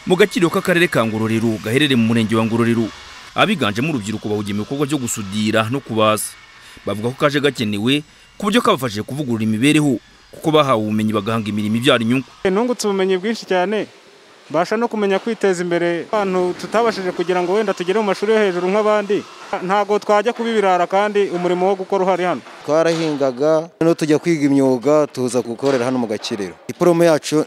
mu gakiriro k'akarere ka Ngororero gaherereye mu murenge wa Ngororero. Abiganjemo urubyiruko bahugiye mu bikorwa byo gusudira no kubaza. Bavuga ko kaje gakenewe ku buryo kabafashije kuvugurura imibereho kuko bahawe ubumenyi bagahanga imirimo ibyara inyungu. Nungutse ubumenyi bwinshi cyane, basha no kumenya kwiteza imbere. Abantu tutabashije kugira ngo wenda tugere mu mashuri yo hejuru nk'abandi, ntago twajya kubibirara kandi umurimo wo gukora uhari hano. Twarahingaga no tujya kwiga imyuga tuza gukorera hano mu Gakiriro. Diplome yacu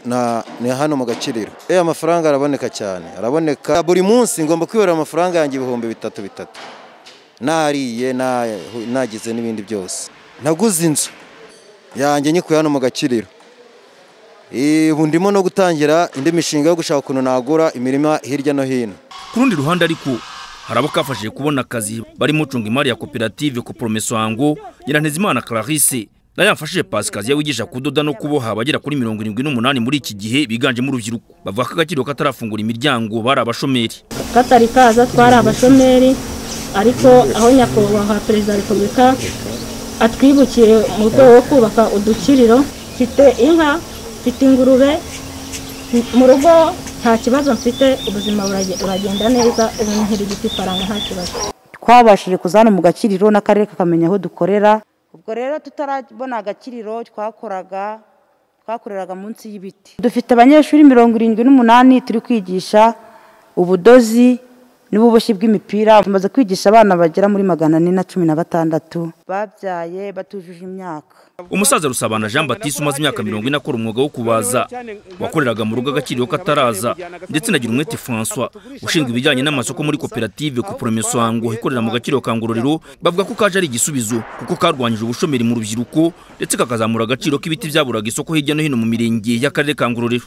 ni hano mu Gakiriro. Amafaranga araboneka cyane, araboneka buri munsi. Ngomba kwibera amafaranga yanjye ibihumbi bitatu. Nariye nagize n'ibindi byose. Naguze inzu yanjye nyikuye hano mu Gakiriro. Ubu ndimo no gutangira indi mishinga yo gushaka ukuntu nagura imirima hirya no hino. Ku rundi ruhande ariko harabo kafashije kubona akazi bari mu cunga imari ya koperative Kupromesango. Nyirantezimana Clarisse nayo yamfashije Pasikazi yawigisha kudoda no kuboha abagera kuri 78 muri iki gihe biganje mu rubyiruko. Bavuga ko Agakiriro katarafungura imiryango bari abashomeri. Katari kaza twari abashomeri, ariko aho nyakubahwa Perezida wa Repubulika atwibukiye mu rwego rwo kubaka udukiriro. Mfite inka, mfite ingurube mu rugo, nta kibazo mfite, ubuzima buragenda neza, ubu nkirigiti faranga nta kibazo. Twabashije kuzana mu Gakiriro n'akarere kakamenya aho dukorera. Ubwo rero tutarabona Agakiriro twakoreraga munsi y'ibiti. Dufite abanyeshuri 78 turi kwigisha ubudozi n'ububoshyi bw'imipira. Tumaze kwigisha abana bagera muri 416 babyaye batujuje imyaka. Umusaza Rusabana Jean Baptiste umaze imyaka 40 akora umwuga wo kubaza, wakoreraga mu rugo Agakiriro kataraza, ndetse na Girumwete François ushinzwe ibijyanye n'amasoko muri koperative Kupromesango ikorera mu Gakiriro ka Ngororero. Bavuga ko kaje ari igisubizo kuko karwanyije ubushomeri mu rubyiruko ndetse kakazamura agaciro k'ibiti byaburaga isoko hirya no hino mu mirenge y'akarere ka Ngororero.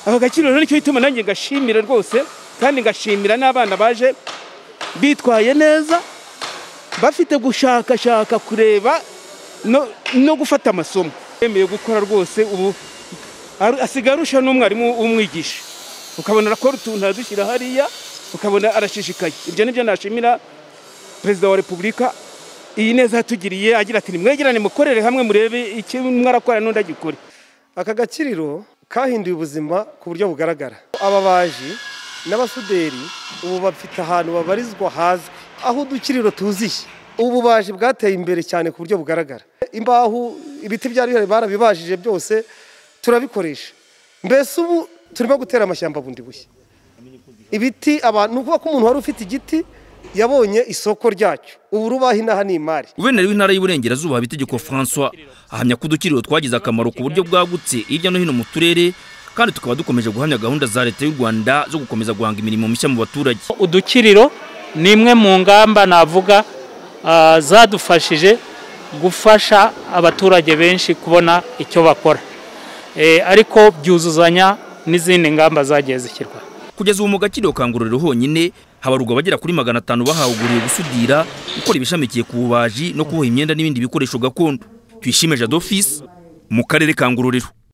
Aka Gakiriro nicyo gituma nanjye ngashimira rwose, kandi ngashimira n'abana baje bitwaye neza, bafite gushaka kureba no gufata amasomo. Yemeye gukora rwose, ubu asigaye arusha n'umwarimu umwigisha, ukabona arakora utuntu adushyira hariya, ukabona arashishikaye. Ibyo nibyo nashimira Perezida wa Repubulika iyi neza yatugiriye, agira ati nimwegerane mukorere hamwe murebe iki mwarakora n'undi agikore. Aka Gakiriro kahinduye ubuzima ku buryo bugaragara. Ababaji n'abasuderi ubu bafite ahantu babarizwa hazwi, aho udukiriro tuziye. Ububaji bwateye imbere cyane ku buryo bugaragara. Imbaho, ibiti byari bihari barabibajije byose turabikoresha. Mbese ubu turimo gutera amashyamba bundi bushya. Ibiti abantu kuba ko umuntu wari ufite igiti yabonye isoko ryacyo, ubu rubaho inaha ni imari. Guverineri w'intara y'Iburengerazuba Habitegeko François ahamya ko udukiriro twagize akamaro ku buryo bwagutse hirya no hino mu turere, kandi tukaba dukomeje guhamya gahunda za leta y'u Rwanda zo gukomeza guhanga imirimo mishya mu baturage. Udukiriro ni imwe mu ngamba navuga zadufashije gufasha abaturage benshi kubona icyo bakora, ariko byuzuzanya n'izindi ngamba zagiye zishyirwa. Kugeza ubu mu Gakiriro ka Ngororero honyine habarurwa bagera kuri 500 bahahuguriwe gusudira, gukora ibishamikiye ku bubaji no kuboha imyenda n'ibindi bikoresho gakondo. Tuyishime Jado Fils mu karere ka Ngororero.